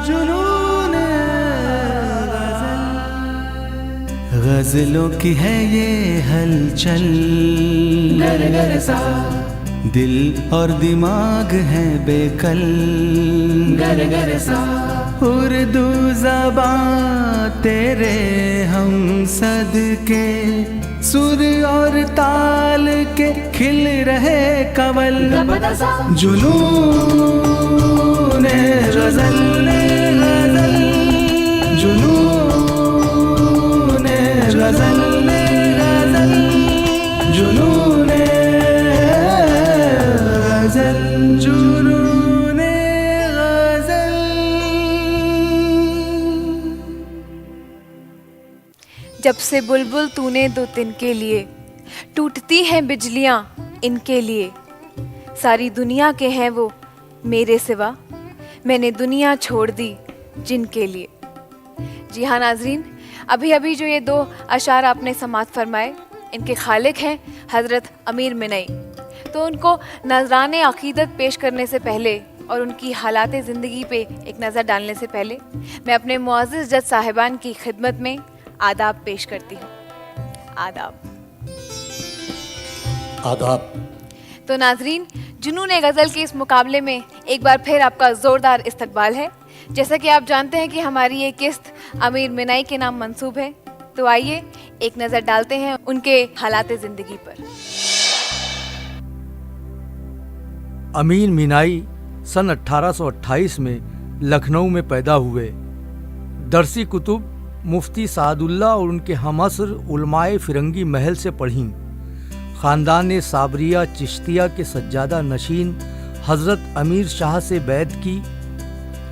जुनून गजल, गजलों की है ये हलचल, गर गर सा दिल और दिमाग है बेकल, गर गर सा उर्दू ज़बान तेरे हम सदके, सुर और ताल के खिल रहे कमल, जुनून गजल, जुनून गजल, जुनून गजल, जुनून गजल। जब से बुलबुल तूने दो तिनके लिए, टूटती हैं बिजलियां इनके लिए, सारी दुनिया के हैं वो मेरे सिवा, मैंने दुनिया छोड़ दी जिनके लिए। जी हाँ नाजरीन, अभी अभी जो ये दो अशार आपने समाअत फरमाए, इनके खालिक हैं हज़रत अमीर मिनई। तो उनको नजराने अक़ीदत पेश करने से पहले और उनकी हालात ज़िंदगी पे एक नज़र डालने से पहले मैं अपने मुअज़्ज़ज़ जज साहिबान की खिदमत में आदाब पेश करती हूँ। आदाब। आदाब। तो नाजरीन, जुनून गज़ल के इस मुकाबले में एक बार फिर आपका ज़ोरदार इस्तकबाल है। जैसा कि आप जानते हैं कि हमारी ये किस्त अमीर मिनाई के नाम मंसूब है, तो आइए एक नज़र डालते हैं उनके हालात ज़िंदगी पर। अमीर मिनाई सन 1828 में लखनऊ में पैदा हुए। दरसी कुतुब मुफ्ती सादुल्ला और उनके हमअसर उलमाए फिरंगी महल से पढ़ीं। ख़ानदान साबरिया चिश्तिया के सज्जादा नशीन हज़रत अमीर शाह से बैत की।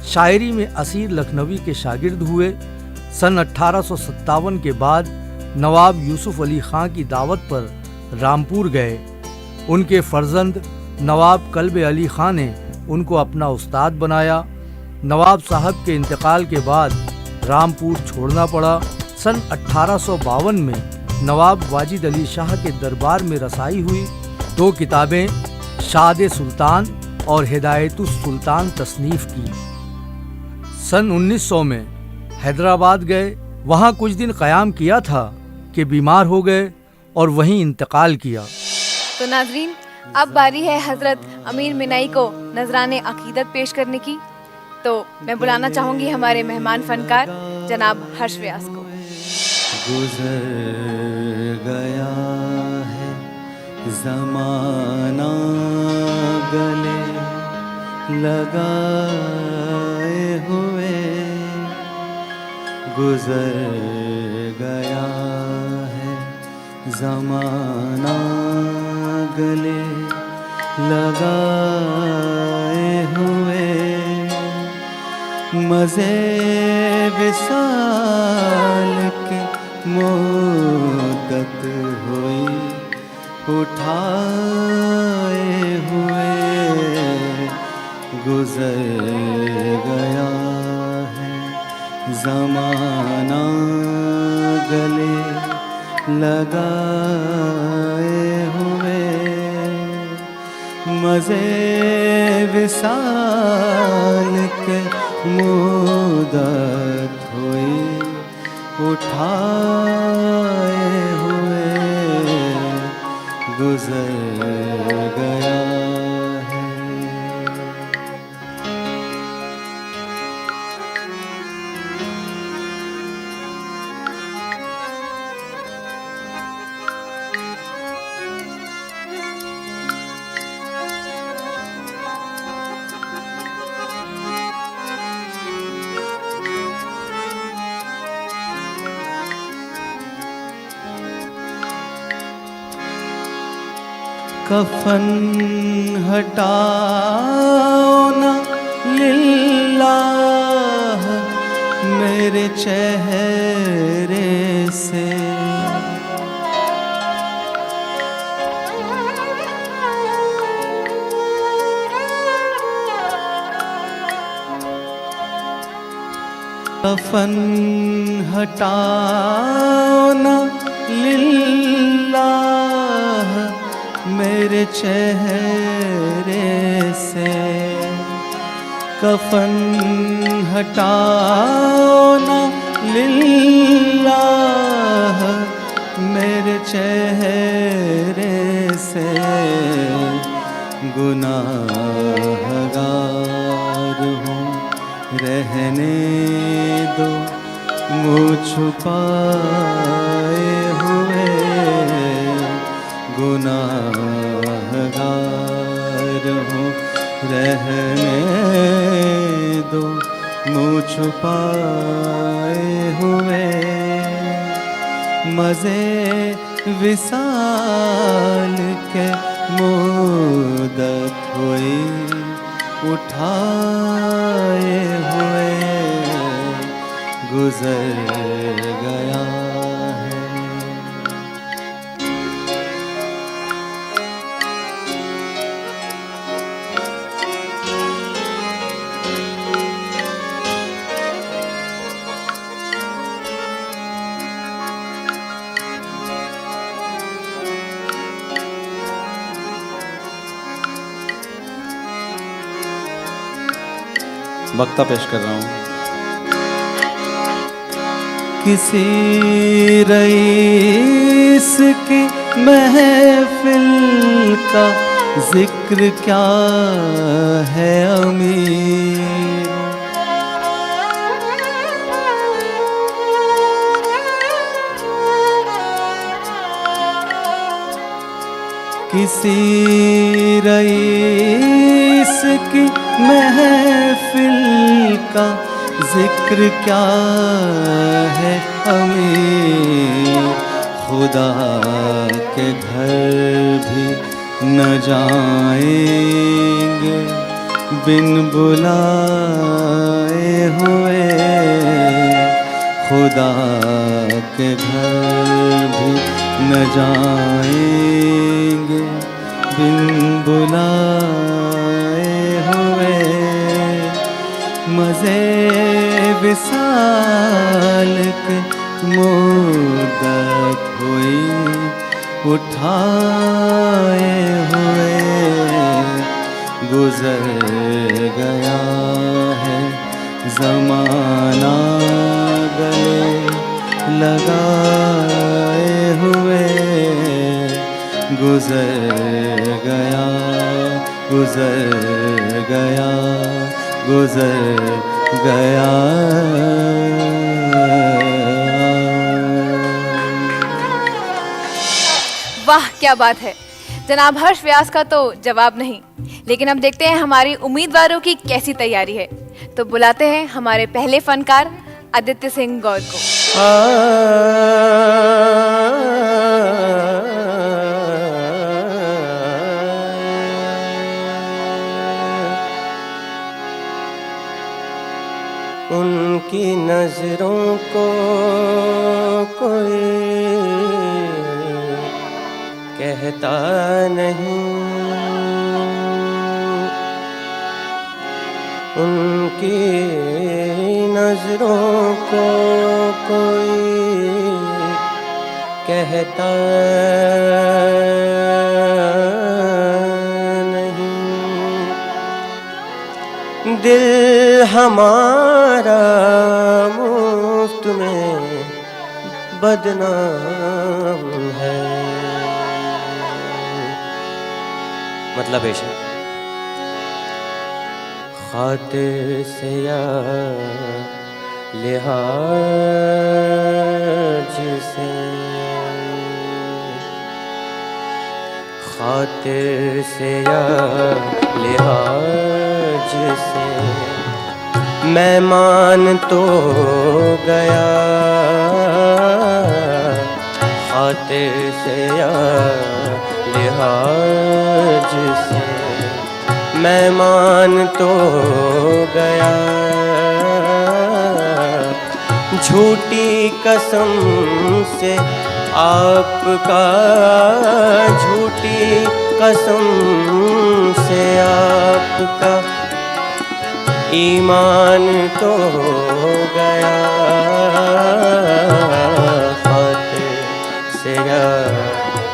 शायरी में असीर लखनवी के शागिर्द हुए। सन 1857 के बाद नवाब यूसुफ अली ख़ां की दावत पर रामपुर गए। उनके फ़र्जंद नवाब कल्ब अली ख़ां ने उनको अपना उस्ताद बनाया। नवाब साहब के इंतकाल के बाद रामपुर छोड़ना पड़ा। सन 1852 में नवाब वाजिद अली शाह के दरबार में रसाई हुई। 2 किताबें शाद सुल्तान और हिदायतुस सुल्तान तसनीफ़ की। सन 1900 में हैदराबाद गए। वहाँ कुछ दिन क़याम किया था कि बीमार हो गए और वहीं इंतकाल किया। तो नाजरीन, अब बारी है हज़रत अमीर मिनाई को नजराने अक़ीदत पेश करने की। तो मैं बुलाना चाहूँगी हमारे मेहमान फ़नकार जनाब हर्ष व्यास को। गुज़र गया है ज़माना गले लगाए हुए, गुज़र गया है ज़माना गले लगाए हुए, मज़े विसाल के मुद्दत हुई उठाए हुए, गुज़र गया है ज़माना गले लगाए हुए, मज़े विसाल के मुद्दत हुई उठाए हुए, गुज़र गया है। कफन हटाओ ना लिल्लाह मेरे चेहरे से, कफन हटाओ ना लिल्लाह मेरे चेहरे से, कफन हटाओ ना लिल्लाह मेरे चेहरे से, गुनाहगार हूँ रहने दो मुँह छुपाए हुए, गुनाहगार हूँ रहने दो मुँह छुपाए हुए। मज़े विसाल के मुद्दत हुई उठाए हुए, गुजर गया है। वक्ता पेश कर रहा हूँ। किसी रईस की महफिल का जिक्र क्या है अमीर, किसी रईस की महफिल का जिक्र क्या है अमीर, खुदा के घर भी न जाएंगे बिन बुलाए हुए, खुदा के घर भी न जाएंगे बिन बुलाए हुए। मज़े विसाल के मुद्दत हुई उठाए हुए, गुजर गया है ज़माना गले लगाए हुए, गुजर गया, गुजर गया, गुजर गया। वाह क्या बात है जनाब हर्ष व्यास का तो जवाब नहीं, लेकिन अब देखते हैं हमारी उम्मीदवारों की कैसी तैयारी है। तो बुलाते हैं हमारे पहले फनकार आदित्य सिंह गौर को। उनकी नजरों को कोई कहता नहीं, उनकी नजरों को कोई कहता नहीं, दिल हमारा मुफ्त में बदनाम है। मतलब ऐसा खातिर से या लिहाज से, खातिर से या लिहाज से मैं मान तो गया, खातिर से या लिहाज से मैं मान तो गया, झूठी कसम से आपका, झूठी कसम से आपका ईमान तो गया, खातिर से या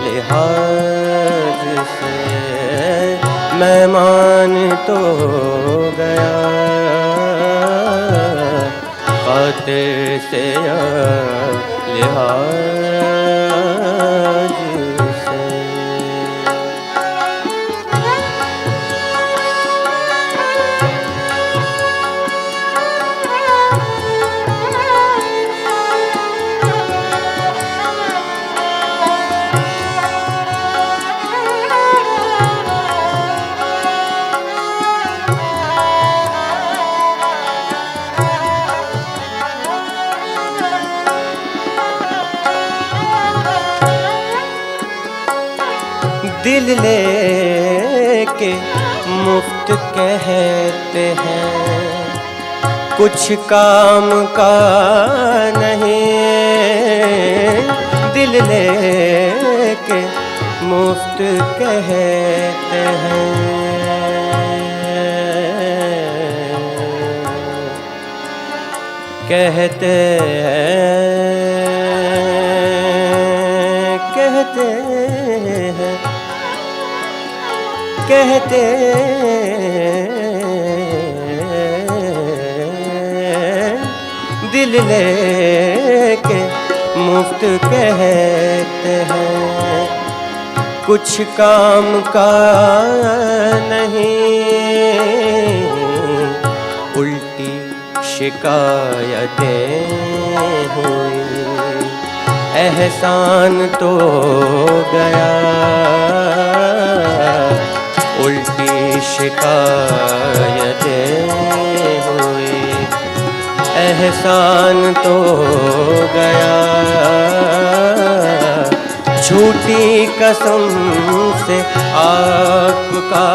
लिहाज से मैं मान तो गया। खातिर से या लिहाज से। दिल लेके मुफ्त कहते हैं, कुछ काम का नहीं। दिल लेके मुफ्त कहते हैं, कहते हैं, कहते दिल लेके मुफ्त कहते हैं, कुछ काम का नहीं। उल्टी शिकायतें हुई, एहसान तो गया। उल्टी शिकायतें हुई, एहसान तो गया। झूठी कसम से आपका,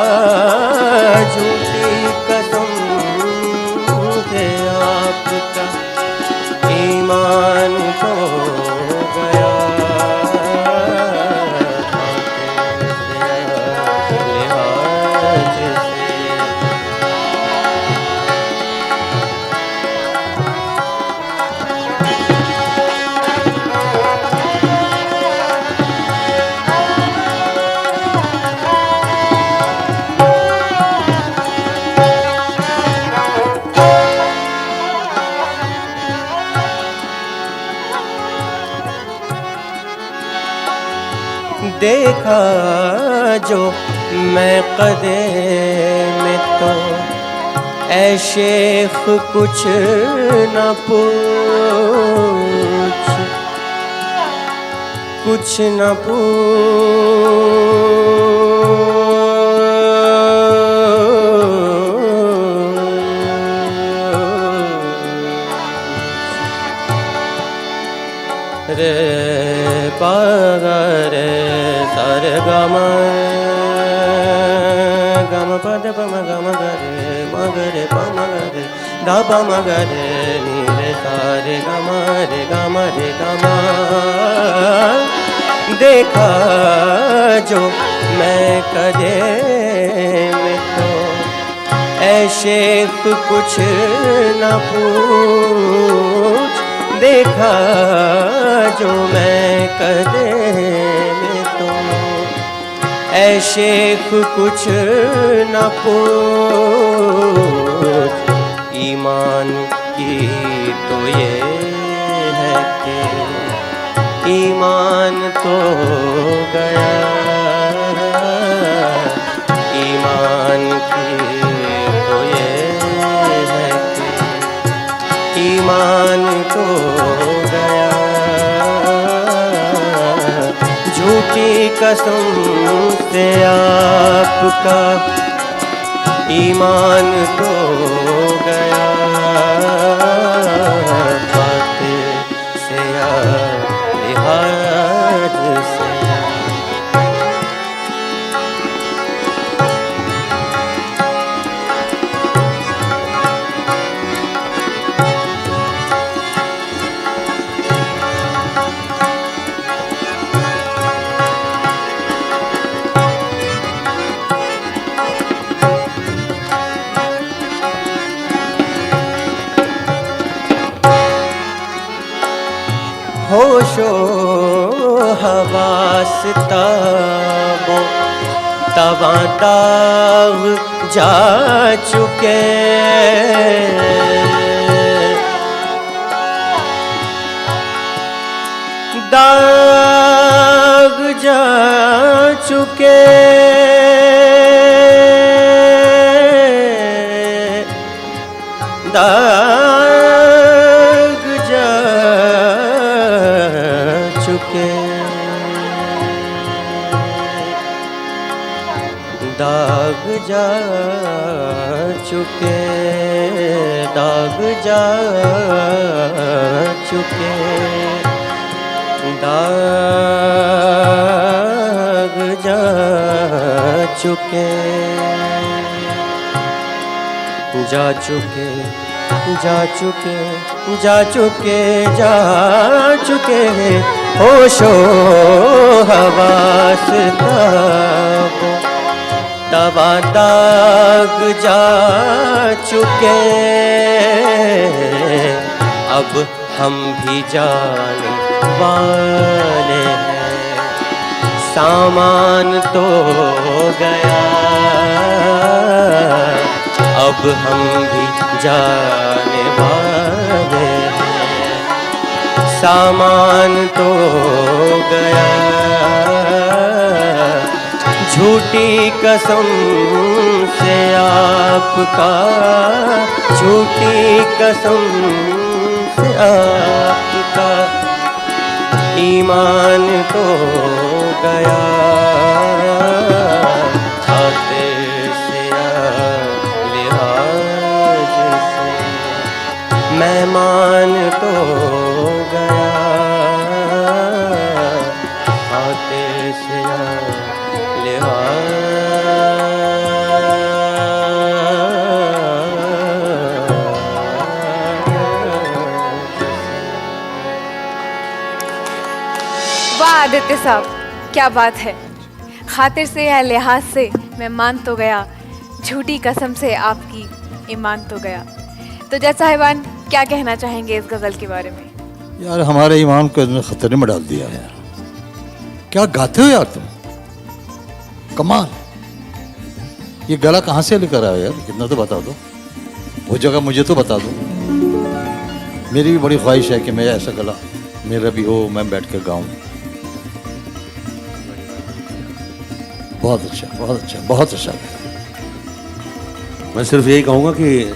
झूठी कसम से आपका ईमान तो गया। देखा जो मैं कदे में तो ऐ शेख कुछ न पूछ, कुछ न पूछ। रे पागा रे सारे गम गम पद पम गम गरे मगरे पम गरे दा पम गरे नी रे सारे गम रे गम रे गम। देखा जो मैं कदे में तो ऐ शेख कुछ न पूछ। देखा जो मैं कदे में तो ऐ शेख कुछ न पूछ। ईमान की तो ये है कि ईमान तो गया। ईमान की तो ये है कि ईमान तो गया। झूठी कसम से आपका ईमान तो गया। खातिर से या लिहाज से। होशो हवास ताबो तवा दाग जा चुके। चुके दाग जा चुके दाग जा चुके दाग जा चुके दाग जा चुके जा चुके जा चुके जा चुके जा चुके होशो हवास तबा दाग जा चुके अब हम भी जाने वाले हैं सामान तो गया अब हम भी जाने वाले हैं सामान तो गया झूठी कसम से आपका झूठी कसम से आपका ईमान तो गया खाते से या लिहाज से मेहमान तो गया खाते से या वाह आदित्य साहब, क्या बात है। खातिर से या लिहाज से मैं मान तो गया, झूठी कसम से आपकी ईमान तो गया। तो जज साहिबान, क्या कहना चाहेंगे इस गज़ल के बारे में? यार हमारे ईमान को इन्होंने खतरे में डाल दिया यार। क्या गाते हो यार तुम, कमाल। ये गला कहाँ से लेकर आया यार, इतना तो बता दो। वो जगह मुझे तो बता दो। मेरी भी बड़ी ख्वाहिश है कि मैं ऐसा गला मेरा भी हो, मैं बैठ कर गाऊं। बहुत अच्छा, बहुत अच्छा, बहुत अच्छा। मैं सिर्फ यही कहूँगा कि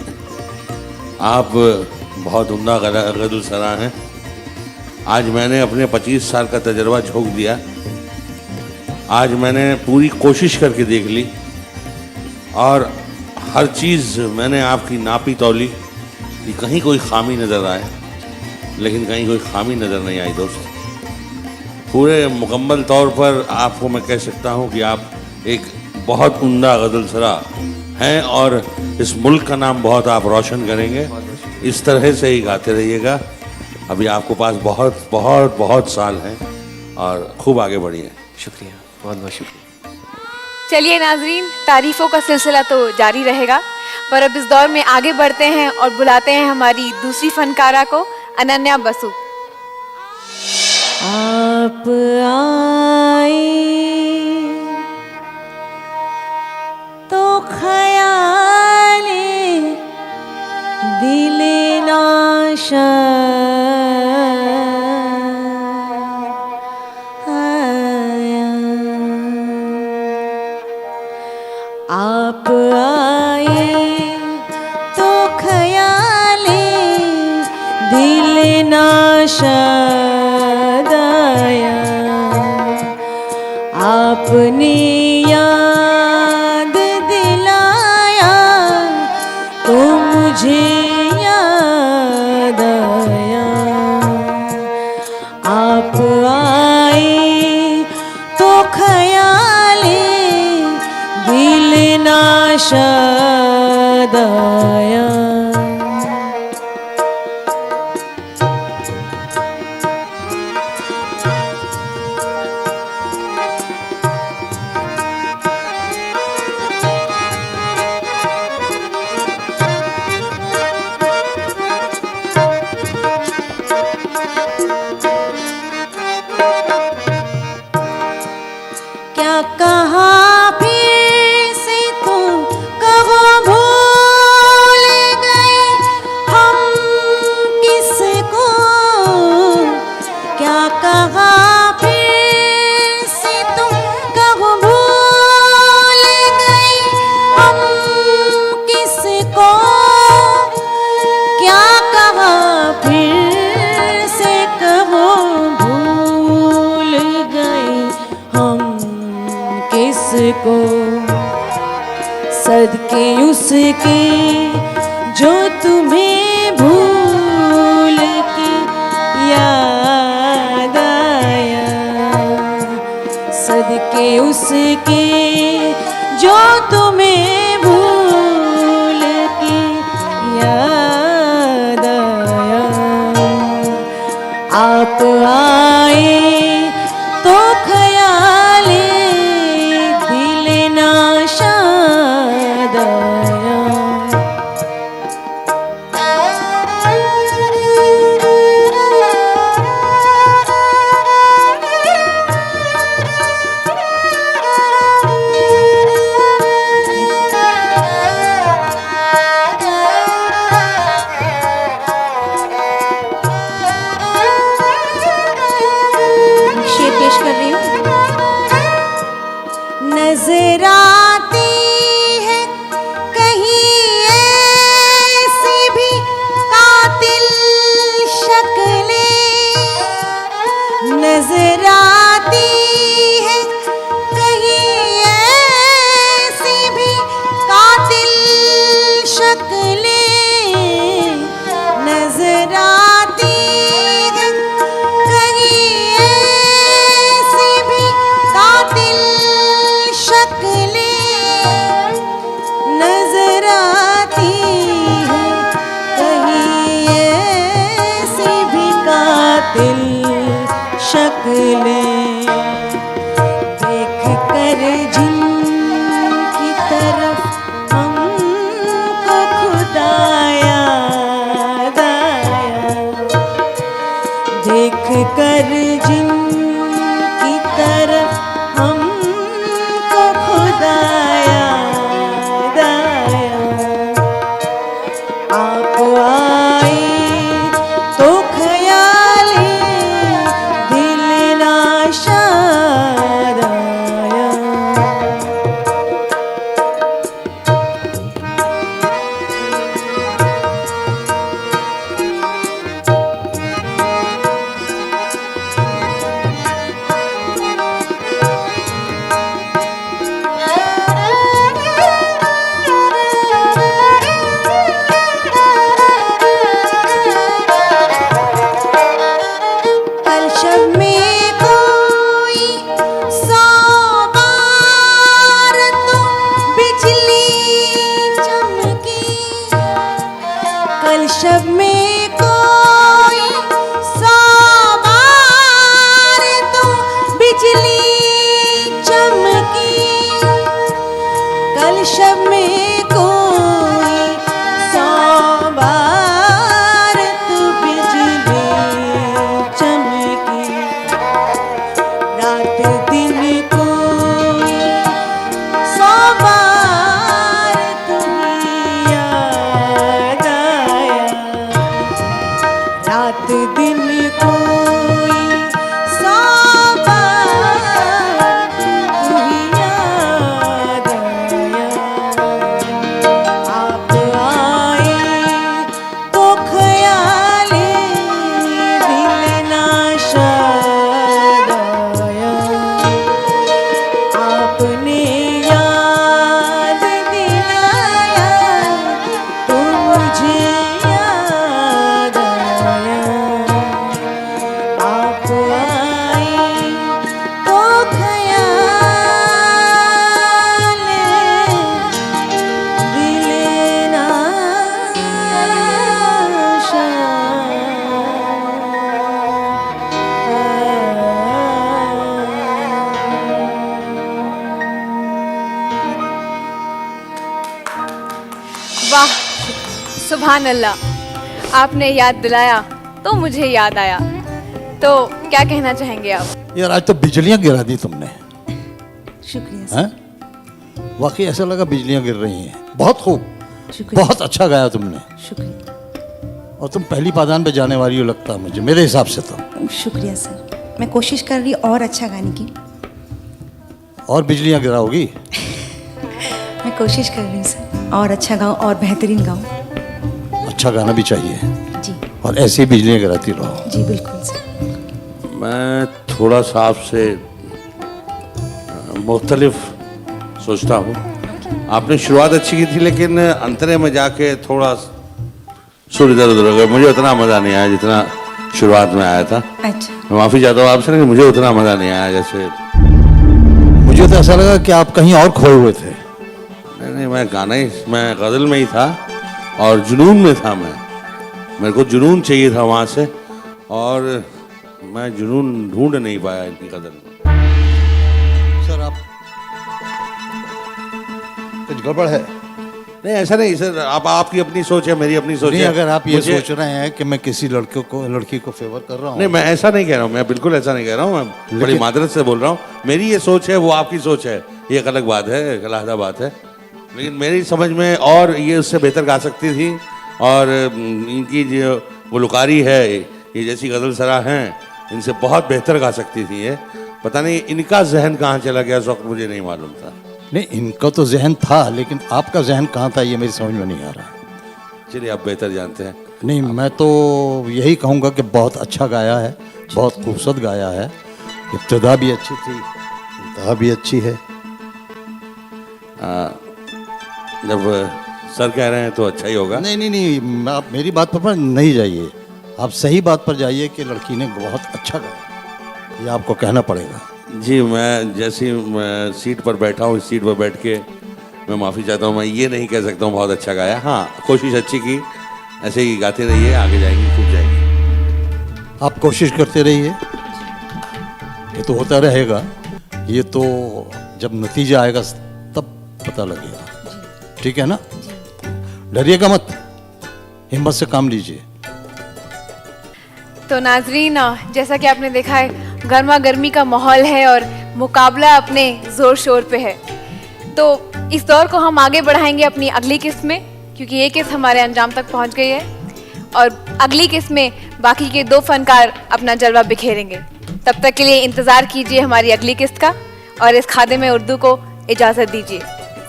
आप बहुत उम्दा गज़ल सरा हैं। आज मैंने अपने 25 साल का तजर्बा झोंक दिया। आज मैंने पूरी कोशिश करके देख ली और हर चीज़ मैंने आपकी नापी तौली कि कहीं कोई खामी नज़र आए, लेकिन कहीं कोई खामी नज़र नहीं आई दोस्त। पूरे मुकम्मल तौर पर आपको मैं कह सकता हूँ कि आप एक बहुत उम्दा गज़ल सरा हैं और इस मुल्क का नाम बहुत आप रोशन करेंगे। इस तरह से ही गाते रहिएगा। अभी आपको पास बहुत बहुत बहुत साल हैं और खूब आगे बढ़िए। शुक्रिया, बहुत बहुत शुक्रिया। चलिए नाजरीन, तारीफ़ों का सिलसिला तो जारी रहेगा, पर अब इस दौर में आगे बढ़ते हैं और बुलाते हैं हमारी दूसरी फनकारा को, अनन्या बसु। आप आए तो ख्याले दिले नाशा आप आए तो ख्याले दिल नाशाद आया। आपने याद दिलाया तो मुझे याद आया। आप आए तो ख्याले दिल नाशाद आया। क्या कहा फिर से तुम कब भूल को, सदके उसके जो तुम्हें भूल के याद आया, सदके उसके जो तुम्हें भूल के याद आया। आप आए तो ख्याले दिल नाशाद आया। शेर पेश कर रही हूँ। नजर आती है कहीं ऐसी भी कातिल शक्लें, नजर आती है कहीं ऐसी भी कातिल शक्लें, नजर आती है कहीं ऐसी भी कातिल शक्लें, नजर आती है कहीं ऐसी भी कातिल शक्लें। देख कर जिनकी तरफ हमको खुदा याद आया, देख कर जिनकी तरफ हमको खुदा याद आया। आप आए तो ख्याले दिल नाशाद आया। कल शब में कोई 100 बार तो बिजली चमकी, कल शब में कोई 100 बार तो बिजली चमकी, कल शब में कोई 100 बार तो बिजली चमकी, रात दिन कोई 100 बार तुम्हें याद आया, रात दिन कोई 100 बार तुम्हें याद आया। आप आए तो ख्याले दिल नाशाद आया। आपने याद दिलाया तो मुझे याद आया। आप आए तो ख्याले दिल वाह, सुभान अल्लाह। आपने याद दिलाया तो मुझे याद आया। तो क्या कहना चाहेंगे आप? यार आज तो बिजलियां गिरा दी तुमने, शुक्रिया हैं? वाकई ऐसा लगा बिजलियां गिर रही हैं। बहुत खूब, शुक्रिया बहुत अच्छा गाया तुमने। शुक्रिया और तुम पहली पादान पे जाने वाली हो लगता है मुझे, मेरे हिसाब से तो। शुक्रिया सर, मैं कोशिश कर रही और अच्छा गाने की। और बिजलियां गिराओगी? मैं कोशिश कर रही हूँ सर, और अच्छा गाऊँ और बेहतरीन गाऊँ। अच्छा गाना भी चाहिए जी और ऐसे ही बिजलियां गिराती रहो। जी बिल्कुल सर। मैं थोड़ा सा आपसे मुख्तलिफ सोचता हूँ। आपने शुरुआत अच्छी की थी, लेकिन अंतरे में जाके थोड़ा सुर इधर उधर हो गया। मुझे उतना मज़ा नहीं आया जितना शुरुआत में आया था। अच्छा, मैं माफ़ी चाहता हूँ आपसे, लेकिन मुझे उतना मज़ा नहीं आया जैसे। मुझे तो ऐसा लगा कि आप कहीं और खोए हुए थे। नहीं नहीं, मैं गज़ल में ही था और जुनून में था। मेरे को जुनून चाहिए था वहाँ से, और मैं जुनून ढूंढ नहीं पाया इनकी गज़ल में। सर आप कुछ गड़बड़ है? नहीं ऐसा नहीं सर, आपकी अपनी सोच है, मेरी अपनी सोच नहीं, है। अगर आप ये मुझे- सोच रहे हैं कि मैं किसी लड़की को फेवर कर रहा हूँ। नहीं, मैं ऐसा नहीं कह रहा हूँ, मैं बिल्कुल ऐसा नहीं कह रहा हूँ। मैं बड़ी मादरत से बोल रहा हूँ। मेरी ये सोच है, वो आपकी सोच है, ये एक अलग बात है, एक अलहदा बात है। लेकिन मेरी समझ में और ये उससे बेहतर गा सकती थी, और इनकी जो गुलकारी है, ये जैसी गज़ल सरा हैं, इनसे बहुत बेहतर गा सकती थी ये। पता नहीं इनका जहन कहाँ चला गया उस वक्त, मुझे नहीं मालूम था। नहीं, इनका तो जहन था, लेकिन आपका जहन कहाँ था ये मेरी समझ में नहीं आ रहा। चलिए, आप बेहतर जानते हैं। नहीं, मैं तो यही कहूँगा कि बहुत अच्छा गाया है, बहुत खूबसूरत गाया है। इब्तिदा भी अच्छी थी, इंतहा भी अच्छी है। जब सर कह रहे हैं तो अच्छा ही होगा। नहीं नहीं नहीं, आप मेरी बात पर नहीं जाइए, आप सही बात पर जाइए कि लड़की ने बहुत अच्छा गाया, ये आपको कहना पड़ेगा। जी, मैं जैसी मैं सीट पर बैठा हूँ, इस सीट पर बैठ के मैं माफ़ी चाहता हूँ। मैं ये नहीं कह सकता हूँ बहुत अच्छा गाया। हाँ, कोशिश अच्छी की, ऐसे ही गाते रहिए, आगे जाएंगी, खूब जाएंगी। आप कोशिश करते रहिए, ये तो होता रहेगा। ये तो जब नतीजा आएगा तब पता लगेगा, ठीक है ना? डरिएगा मत, हिम्मत से काम लीजिए। तो नाजरीन, जैसा कि आपने देखा है, गर्मा गर्मी का माहौल है और मुकाबला अपने जोर शोर पे है। तो इस दौर को हम आगे बढ़ाएंगे अपनी अगली किस्त में, क्योंकि ये किस्त हमारे अंजाम तक पहुंच गई है, और अगली किस्त में बाकी के 2 फनकार अपना जलवा बिखेरेंगे। तब तक के लिए इंतज़ार कीजिए हमारी अगली किस्त का, और इस खादिम उर्दू को इजाज़त दीजिए।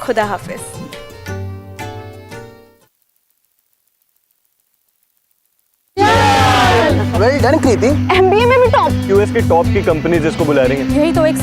खुदा हाफिज़। वेल डन कृति। एमबीए में भी टॉप। यूएस की टॉप की कंपनी जिसको बुला रही है। यही तो एक